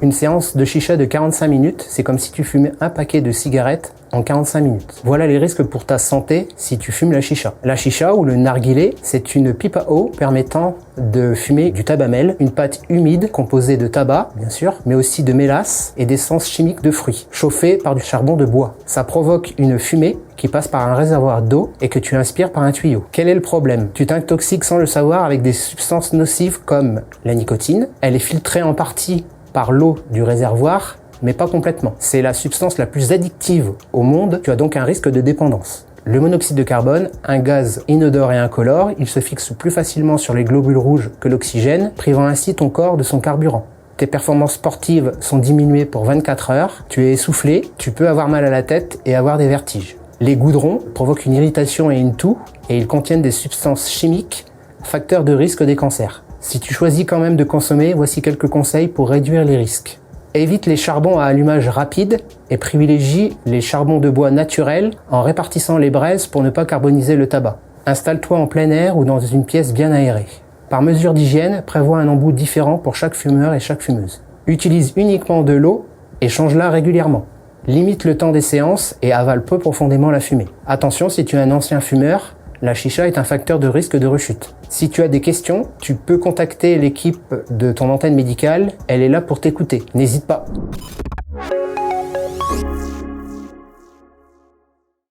Une séance de chicha de 45 minutes, c'est comme si tu fumais un paquet de cigarettes en 45 minutes. Voilà les risques pour ta santé si tu fumes la chicha. La chicha ou le narguilé, c'est une pipe à eau permettant de fumer du tabac-mel, une pâte humide composée de tabac, bien sûr, mais aussi de mélasse et d'essence chimique de fruits, chauffée par du charbon de bois. Ça provoque une fumée qui passe par un réservoir d'eau et que tu inspires par un tuyau. Quel est le problème? Tu t'intoxiques sans le savoir avec des substances nocives comme la nicotine. Elle est filtrée en partie par l'eau du réservoir, mais pas complètement. C'est la substance la plus addictive au monde, tu as donc un risque de dépendance. Le monoxyde de carbone, un gaz inodore et incolore, il se fixe plus facilement sur les globules rouges que l'oxygène, privant ainsi ton corps de son carburant. Tes performances sportives sont diminuées pour 24 heures, tu es essoufflé, tu peux avoir mal à la tête et avoir des vertiges. Les goudrons provoquent une irritation et une toux, et ils contiennent des substances chimiques, facteurs de risque des cancers. Si tu choisis quand même de consommer, voici quelques conseils pour réduire les risques. Évite les charbons à allumage rapide et privilégie les charbons de bois naturels en répartissant les braises pour ne pas carboniser le tabac. Installe-toi en plein air ou dans une pièce bien aérée. Par mesure d'hygiène, prévois un embout différent pour chaque fumeur et chaque fumeuse. Utilise uniquement de l'eau et change-la régulièrement. Limite le temps des séances et avale peu profondément la fumée. Attention, si tu es un ancien fumeur, la chicha est un facteur de risque de rechute. Si tu as des questions, tu peux contacter l'équipe de ton antenne médicale, elle est là pour t'écouter. N'hésite pas.